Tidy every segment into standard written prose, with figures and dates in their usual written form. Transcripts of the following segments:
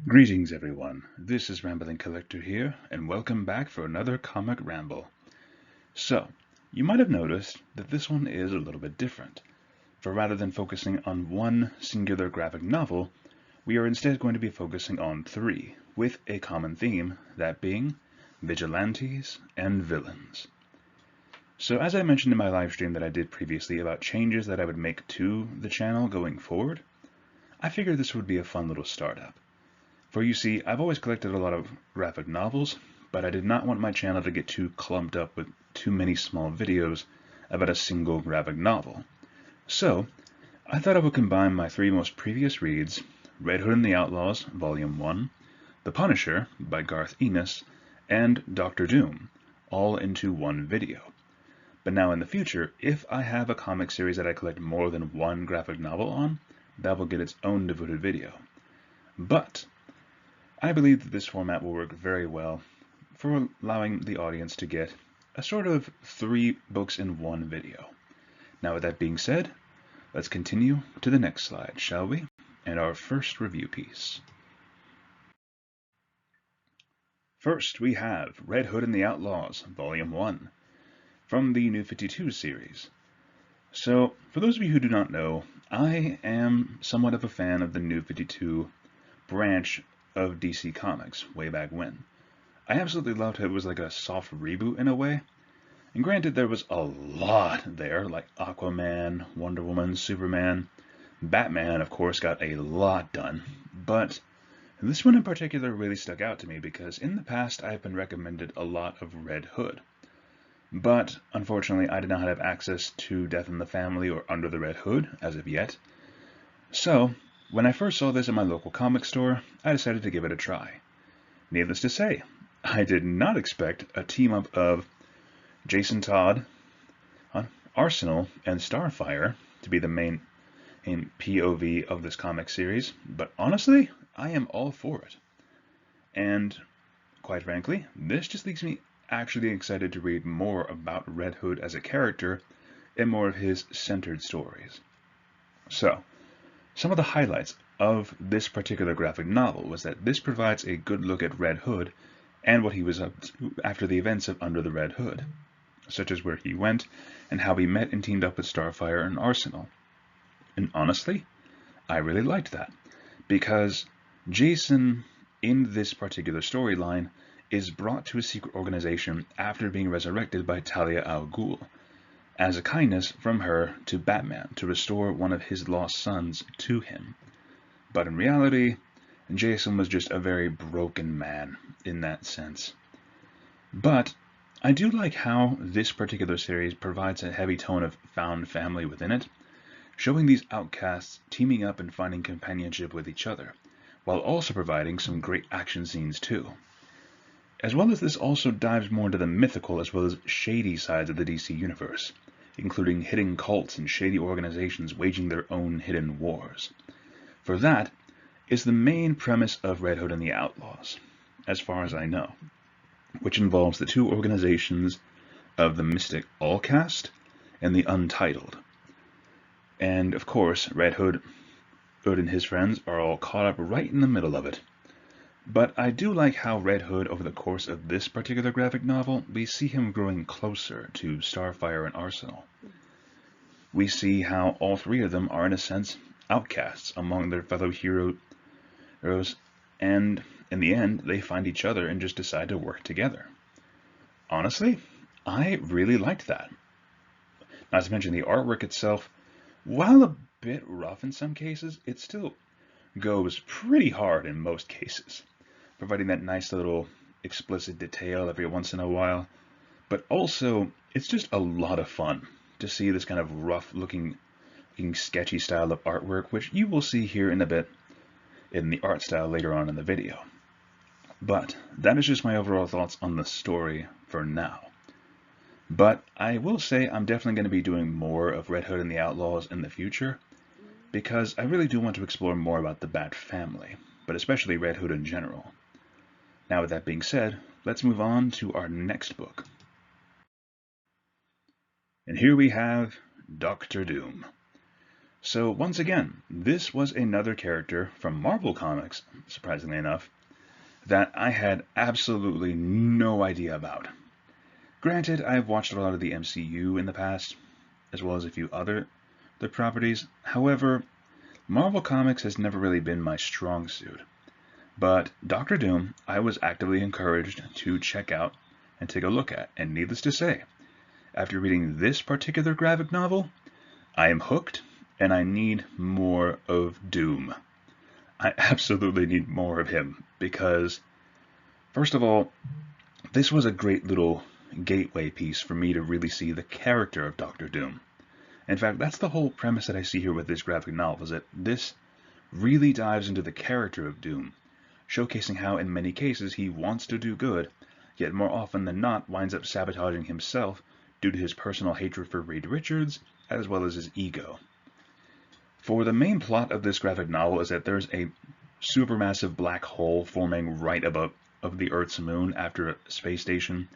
Greetings everyone, this is Rambling Collector here, and welcome back for another comic ramble. So, you might have noticed that this one is a little bit different, for rather than focusing on one singular graphic novel, we are instead going to be focusing on three, with a common theme, that being Vigilantes and Villains. So as I mentioned in my live stream that I did previously about changes that I would make to the channel going forward, I figured this would be a fun little startup. For you see, I've always collected a lot of graphic novels, but I did not want my channel to get too clumped up with too many small videos about a single graphic novel. So, I thought I would combine my three most previous reads, Red Hood and the Outlaws, Volume 1, The Punisher by Garth Ennis, and Doctor Doom, all into one video. But now in the future, if I have a comic series that I collect more than one graphic novel on, that will get its own devoted video. But I believe that this format will work very well for allowing the audience to get a sort of 3 books in one video. Now with that being said, let's continue to the next slide, shall we? And our first review piece. First we have Red Hood and the Outlaws, Volume 1, from the New 52 series. So, for those of you who do not know, I am somewhat of a fan of the New 52 branch of DC Comics way back when. I absolutely loved how it was like a soft reboot in a way. And granted, there was a lot there, like Aquaman, Wonder Woman, Superman. Batman, of course, got a lot done. But this one in particular really stuck out to me because in the past I've been recommended a lot of Red Hood. But unfortunately, I did not have access to Death in the Family or Under the Red Hood as of yet. So, when I first saw this at my local comic store, I decided to give it a try. Needless to say, I did not expect a team-up of Jason Todd, Arsenal, and Starfire to be the main POV of this comic series, but honestly, I am all for it. And, quite frankly, this just leaves me actually excited to read more about Red Hood as a character and more of his centered stories. So, some of the highlights of this particular graphic novel was that this provides a good look at Red Hood and what he was up to after the events of Under the Red Hood, such as where he went and how he met and teamed up with Starfire and Arsenal. And honestly, I really liked that, because Jason, in this particular storyline, is brought to a secret organization after being resurrected by Talia al Ghul, as a kindness from her to Batman to restore one of his lost sons to him. But in reality, Jason was just a very broken man in that sense. But I do like how this particular series provides a heavy tone of found family within it, showing these outcasts teaming up and finding companionship with each other, while also providing some great action scenes too. As well as this also dives more into the mythical as well as shady sides of the DC universe, including hidden cults and shady organizations waging their own hidden wars. For that is the main premise of Red Hood and the Outlaws, as far as I know, which involves the two organizations of the Mystic Allcast and the Untitled. And of course, Red Hood and his friends are all caught up right in the middle of it. But I do like how Red Hood, over the course of this particular graphic novel, we see him growing closer to Starfire and Arsenal. We see how all three of them are, in a sense, outcasts among their fellow heroes, and in the end, they find each other and just decide to work together. Honestly, I really liked that. Not to mention the artwork itself, while a bit rough in some cases, it still goes pretty hard in most cases, providing that nice little explicit detail every once in a while. But also, it's just a lot of fun to see this kind of rough-looking, sketchy style of artwork, which you will see here in a bit in the art style later on in the video. But that is just my overall thoughts on the story for now. But I will say I'm definitely going to be doing more of Red Hood and the Outlaws in the future, because I really do want to explore more about the Bat family, but especially Red Hood in general. Now with that being said, let's move on to our next book. And here we have Doctor Doom. So once again, this was another character from Marvel Comics, surprisingly enough, that I had absolutely no idea about. Granted, I've watched a lot of the MCU in the past, as well as a few other properties. However, Marvel Comics has never really been my strong suit. But Doctor Doom, I was actively encouraged to check out and take a look at, and needless to say, after reading this particular graphic novel, I am hooked, and I need more of Doom. I absolutely need more of him, because, first of all, this was a great little gateway piece for me to really see the character of Doctor Doom. In fact, that's the whole premise that I see here with this graphic novel, is that this really dives into the character of Doom, showcasing how in many cases he wants to do good, yet more often than not winds up sabotaging himself due to his personal hatred for Reed Richards, as well as his ego. For the main plot of this graphic novel is that there's a supermassive black hole forming right above the Earth's moon after a space station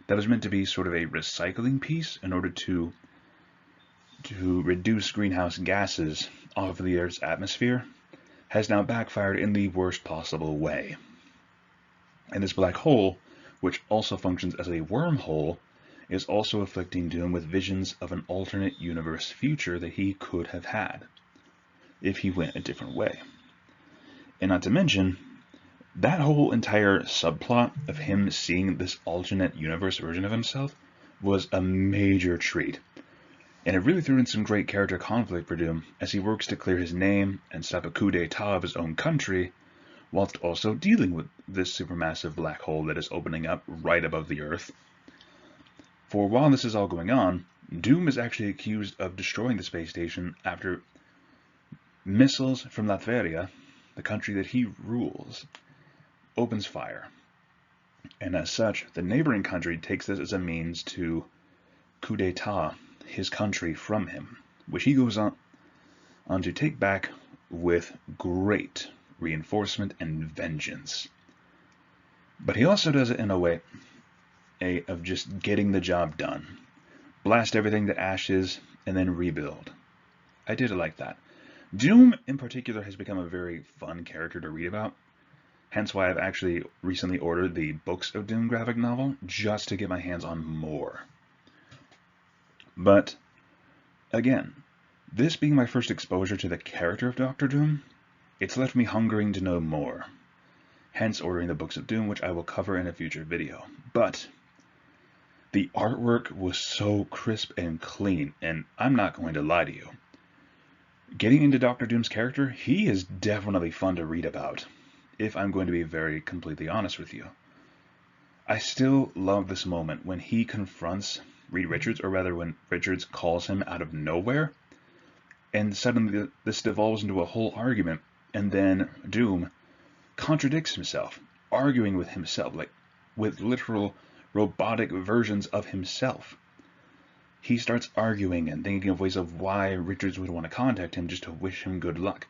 that was meant to be sort of a recycling piece in order to reduce greenhouse gases off of the Earth's atmosphere, has now backfired in the worst possible way. And this black hole, which also functions as a wormhole, is also afflicting Doom with visions of an alternate universe future that he could have had if he went a different way. And not to mention, that whole entire subplot of him seeing this alternate universe version of himself was a major treat. And it really threw in some great character conflict for Doom as he works to clear his name and stop a coup d'etat of his own country, whilst also dealing with this supermassive black hole that is opening up right above the Earth. For while this is all going on, Doom is actually accused of destroying the space station after missiles from Latveria, the country that he rules, opens fire. And as such, the neighboring country takes this as a means to coup d'etat his country from him, which he goes on to take back with great reinforcement and vengeance. But he also does it in a way of just getting the job done. Blast everything to ashes and then rebuild. I did it like that. Doom, in particular, has become a very fun character to read about, hence why I've actually recently ordered the Books of Doom graphic novel, just to get my hands on more. But, again, this being my first exposure to the character of Doctor Doom, it's left me hungering to know more, hence ordering the Books of Doom, which I will cover in a future video. But the artwork was so crisp and clean, and I'm not going to lie to you. Getting into Doctor Doom's character, he is definitely fun to read about, if I'm going to be very completely honest with you. I still love this moment when he confronts Reed Richards, or rather when Richards calls him out of nowhere, and suddenly this devolves into a whole argument, and then Doom contradicts himself, arguing with himself, like with literal robotic versions of himself. He starts arguing and thinking of ways of why Richards would want to contact him just to wish him good luck.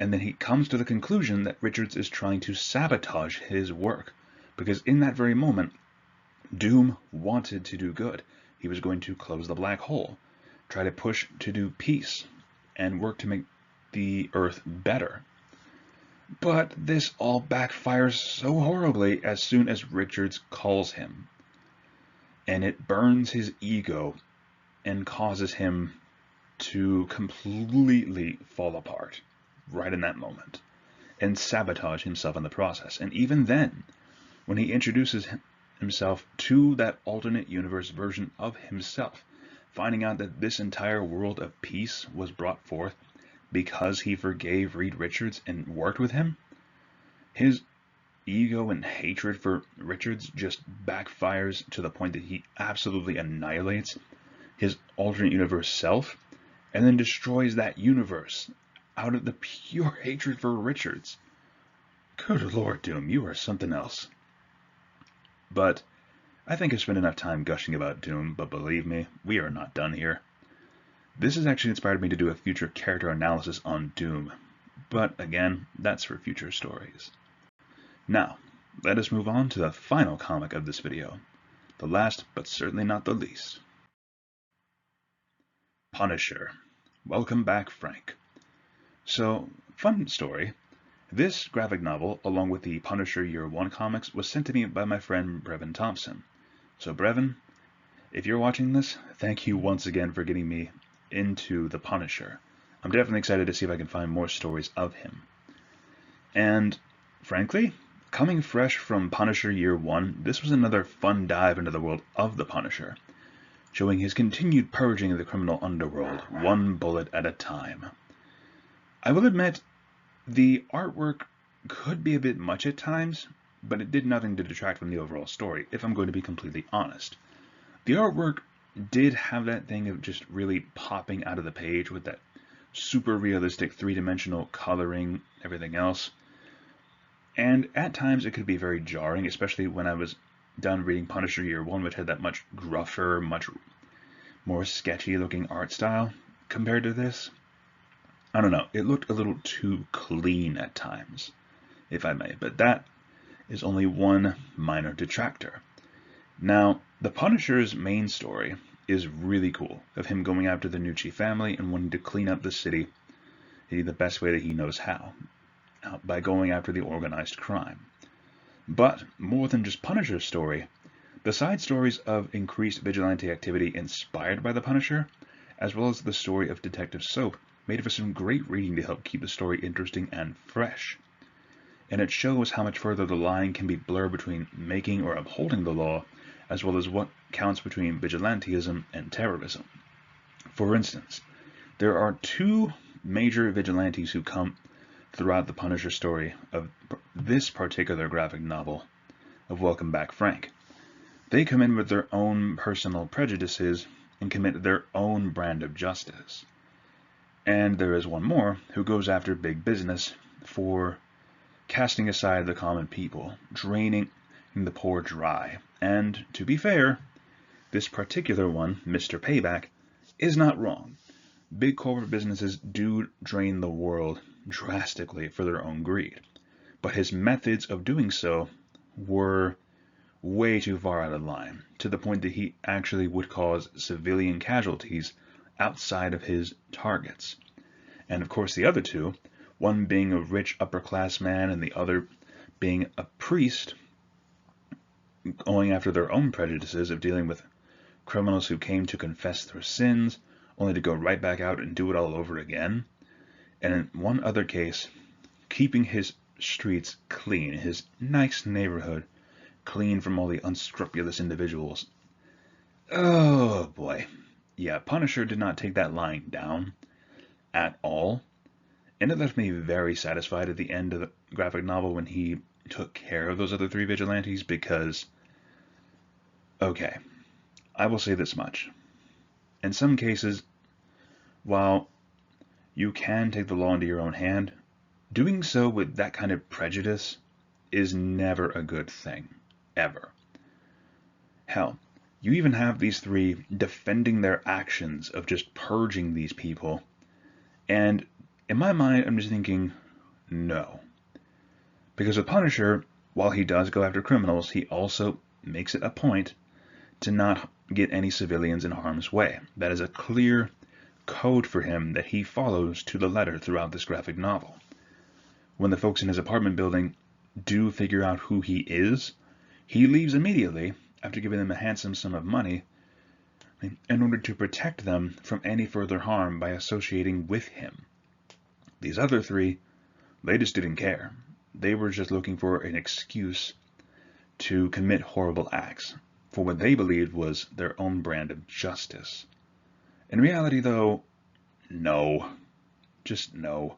And then he comes to the conclusion that Richards is trying to sabotage his work, because in that very moment, Doom wanted to do good. He was going to close the black hole, try to push to do peace, and work to make the Earth better. But this all backfires so horribly as soon as Richards calls him. And it burns his ego and causes him to completely fall apart right in that moment and sabotage himself in the process. And even then, when he introduces himself to that alternate universe version of himself, finding out that this entire world of peace was brought forth because he forgave Reed Richards and worked with him, his ego and hatred for Richards just backfires to the point that he absolutely annihilates his alternate universe self, and then destroys that universe out of the pure hatred for Richards. Good Lord, Doom, you are something else. But I think I've spent enough time gushing about Doom, but believe me, we are not done here. This has actually inspired me to do a future character analysis on Doom, but again, that's for future stories. Now, let us move on to the final comic of this video, the last but certainly not the least. Punisher, Welcome Back, Frank. So, fun story. This graphic novel, along with the Punisher Year 1 comics, was sent to me by my friend Brevin Thompson. So Brevin, if you're watching this, thank you once again for getting me into the Punisher. I'm definitely excited to see if I can find more stories of him. And, frankly, coming fresh from Punisher Year 1, this was another fun dive into the world of the Punisher, showing his continued purging of the criminal underworld, one bullet at a time. I will admit, the artwork could be a bit much at times, but it did nothing to detract from the overall story, if I'm going to be completely honest. The artwork did have that thing of just really popping out of the page with that super realistic three-dimensional coloring, everything else. And at times it could be very jarring, especially when I was done reading Punisher Year 1, which had that much gruffer, much more sketchy looking art style compared to this. I don't know, it looked a little too clean at times, if I may, but that is only one minor detractor. Now, the Punisher's main story is really cool, of him going after the Nucci family and wanting to clean up the city the best way that he knows how, by going after the organized crime. But, more than just Punisher's story, the side stories of increased vigilante activity inspired by the Punisher, as well as the story of Detective Soap, made for some great reading to help keep the story interesting and fresh. And it shows how much further the line can be blurred between making or upholding the law, as well as what counts between vigilantism and terrorism. For instance, there are two major vigilantes who come throughout the Punisher story of this particular graphic novel of Welcome Back, Frank. They come in with their own personal prejudices and commit their own brand of justice. And there is one more who goes after big business for casting aside the common people, draining the poor dry. And to be fair, this particular one, Mr. Payback, is not wrong. Big corporate businesses do drain the world drastically for their own greed, but his methods of doing so were way too far out of line, to the point that he actually would cause civilian casualties outside of his targets. And of course the other two, one being a rich upper-class man and the other being a priest, going after their own prejudices of dealing with criminals who came to confess their sins, only to go right back out and do it all over again. And in one other case, keeping his streets clean, his nice neighborhood clean from all the unscrupulous individuals. Oh boy. Yeah, Punisher did not take that lying down at all. And it left me very satisfied at the end of the graphic novel when he took care of those other three vigilantes, because, okay, I will say this much. In some cases, while you can take the law into your own hand, doing so with that kind of prejudice is never a good thing, ever. Hell, you even have these three defending their actions of just purging these people, and in my mind, I'm just thinking, no. Because with Punisher, while he does go after criminals, he also makes it a point to not get any civilians in harm's way. That is a clear code for him that he follows to the letter throughout this graphic novel. When the folks in his apartment building do figure out who he is, he leaves immediately after giving them a handsome sum of money in order to protect them from any further harm by associating with him. These other three, they just didn't care. They were just looking for an excuse to commit horrible acts for what they believed was their own brand of justice. In reality, though, no. Just no.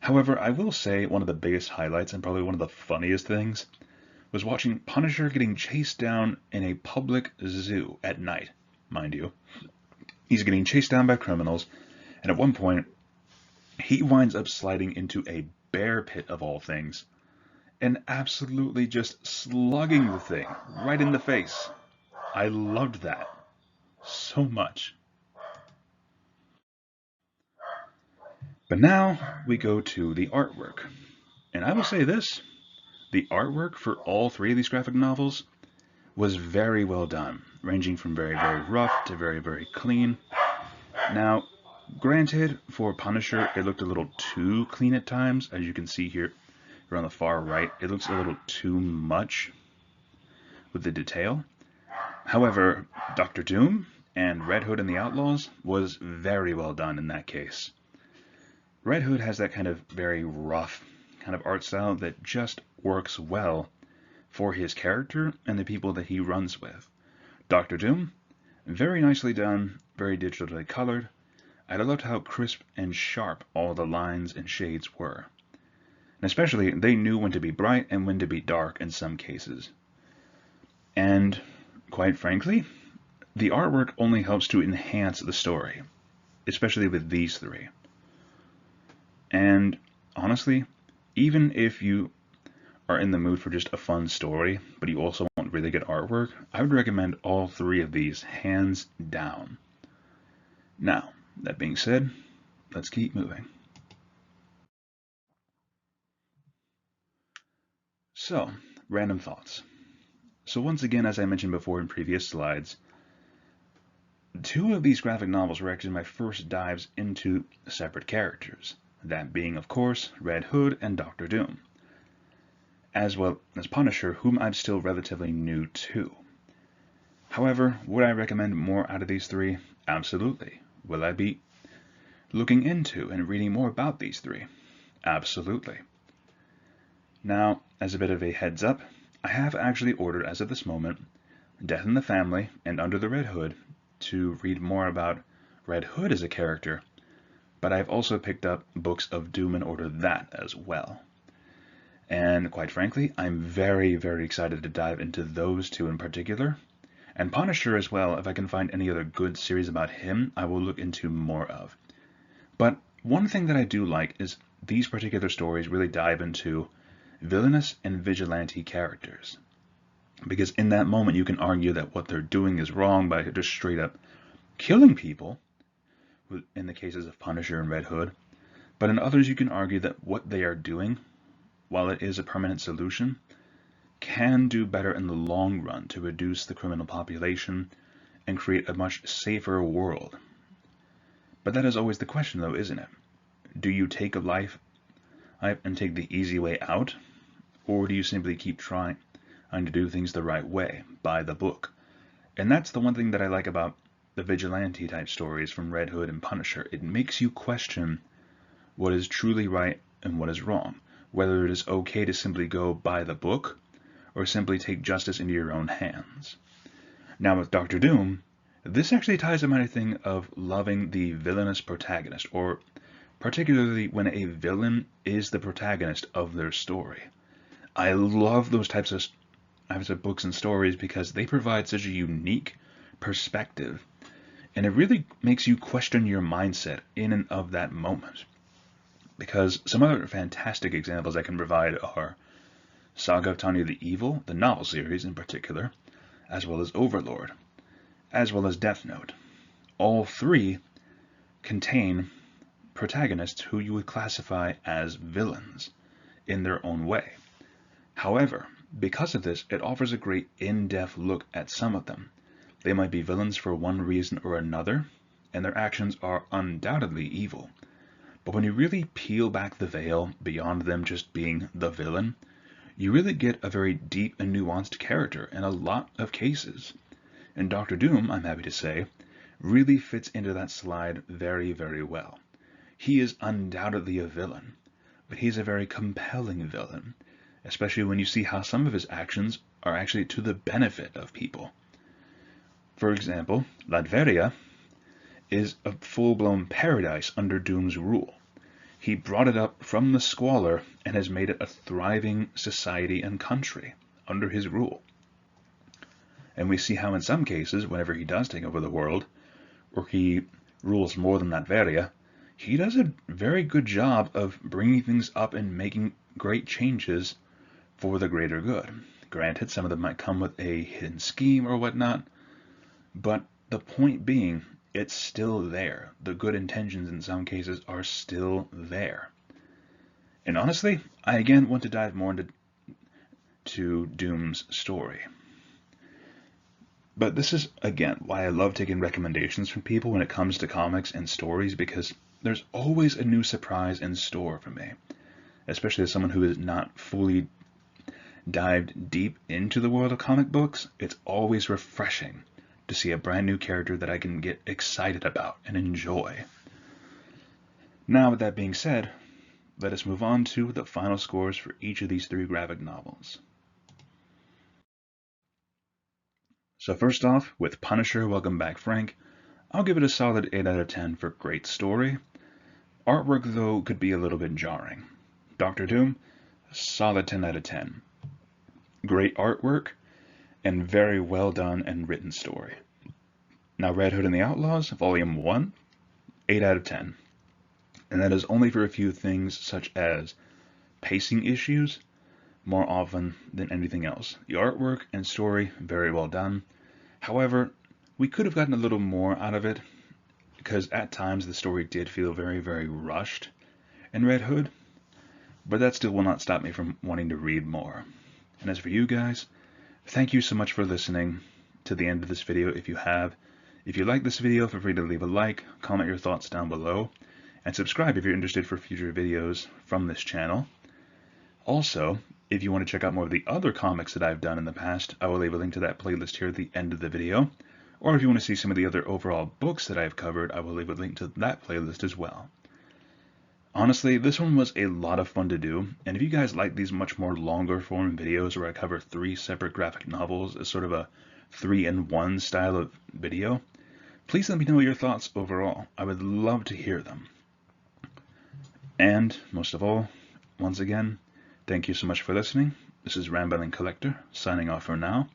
However, I will say one of the biggest highlights and probably one of the funniest things was watching Punisher getting chased down in a public zoo at night, mind you. He's getting chased down by criminals, and at one point, he winds up sliding into a bear pit of all things, and absolutely just slugging the thing right in the face. I loved that so much. But now we go to the artwork. And I will say this, the artwork for all three of these graphic novels was very well done, ranging from very, very rough to very, very clean. Now, Granted, for Punisher, it looked a little too clean at times. As you can see here on the far right, it looks a little too much with the detail. However, Doctor Doom and Red Hood and the Outlaws was very well done in that case. Red Hood has that kind of very rough kind of art style that just works well for his character and the people that he runs with. Doctor Doom, very nicely done, very digitally colored. I loved how crisp and sharp all the lines and shades were. And especially, they knew when to be bright and when to be dark in some cases. And, quite frankly, the artwork only helps to enhance the story, especially with these three. And, honestly, even if you are in the mood for just a fun story, but you also want really good artwork, I would recommend all three of these, hands down. Now, that being said, let's keep moving. So, random thoughts. So once again, as I mentioned before in previous slides, two of these graphic novels were actually my first dives into separate characters, that being, of course, Red Hood and Doctor Doom, as well as Punisher, whom I'm still relatively new to. However, would I recommend more out of these three? Absolutely. Will I be looking into and reading more about these three? Absolutely. Now, as a bit of a heads up, I have actually ordered, as of this moment, Death in the Family and Under the Red Hood to read more about Red Hood as a character, but I've also picked up books of Doom and ordered that as well. And quite frankly, I'm very, very excited to dive into those two in particular, and Punisher as well. If I can find any other good series about him, I will look into more of. But one thing that I do like is these particular stories really dive into villainous and vigilante characters. Because in that moment you can argue that what they're doing is wrong by just straight up killing people, in the cases of Punisher and Red Hood, but in others you can argue that what they are doing, while it is a permanent solution, can do better in the long run to reduce the criminal population and create a much safer world. But that is always the question though, isn't it? Do you take a life and take the easy way out, or do you simply keep trying to do things the right way, by the book? And that's the one thing that I like about the vigilante type stories from Red Hood and Punisher. It makes you question what is truly right and what is wrong, whether it is okay to simply go by the book or simply take justice into your own hands. Now with Doctor Doom, this actually ties in my thing of loving the villainous protagonist, or particularly when a villain is the protagonist of their story. I love those types of books and stories because they provide such a unique perspective, and it really makes you question your mindset in and of that moment. Because some other fantastic examples I can provide are Saga of Tanya the Evil, the novel series in particular, as well as Overlord, as well as Death Note. All three contain protagonists who you would classify as villains in their own way. However, because of this, it offers a great in-depth look at some of them. They might be villains for one reason or another, and their actions are undoubtedly evil. But when you really peel back the veil beyond them just being the villain, you really get a very deep and nuanced character in a lot of cases. And Doctor Doom, I'm happy to say, really fits into that slide very, very well. He is undoubtedly a villain, but he's a very compelling villain, especially when you see how some of his actions are actually to the benefit of people. For example, Latveria is a full-blown paradise under Doom's rule. He brought it up from the squalor and has made it a thriving society and country under his rule. And we see how in some cases, whenever he does take over the world, or he rules more than Latveria, he does a very good job of bringing things up and making great changes for the greater good. Granted, some of them might come with a hidden scheme or whatnot, but the point being, it's still there. The good intentions in some cases are still there. And honestly, I again want to dive more into Doom's story. But this is, again, why I love taking recommendations from people when it comes to comics and stories, because there's always a new surprise in store for me, especially as someone who is not fully dived deep into the world of comic books. It's always refreshing to see a brand new character that I can get excited about and enjoy. Now, with that being said, let us move on to the final scores for each of these 3 graphic novels. So first off, with Punisher, Welcome Back Frank, I'll give it a solid 8 out of 10 for great story. Artwork, though, could be a little bit jarring. Doctor Doom, solid 10 out of 10. Great artwork, and very well done and written story. Now, Red Hood and the Outlaws, Volume 1, 8 out of 10. And that is only for a few things such as pacing issues, more often than anything else. The artwork and story, very well done. However, we could have gotten a little more out of it, because at times the story did feel very, very rushed in Red Hood, but that still will not stop me from wanting to read more. And as for you guys, thank you so much for listening to the end of this video if you have. If you like this video, feel free to leave a like, comment your thoughts down below, and subscribe if you're interested for future videos from this channel. Also, if you want to check out more of the other comics that I've done in the past, I will leave a link to that playlist here at the end of the video. Or if you want to see some of the other overall books that I've covered, I will leave a link to that playlist as well. Honestly, this one was a lot of fun to do, and if you guys like these much more longer form videos where I cover 3 separate graphic novels as sort of a 3-in-1 style of video, please let me know your thoughts overall. I would love to hear them. And, most of all, once again, thank you so much for listening. This is Rambling Collector, signing off for now.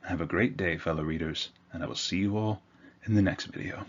Have a great day, fellow readers, and I will see you all in the next video.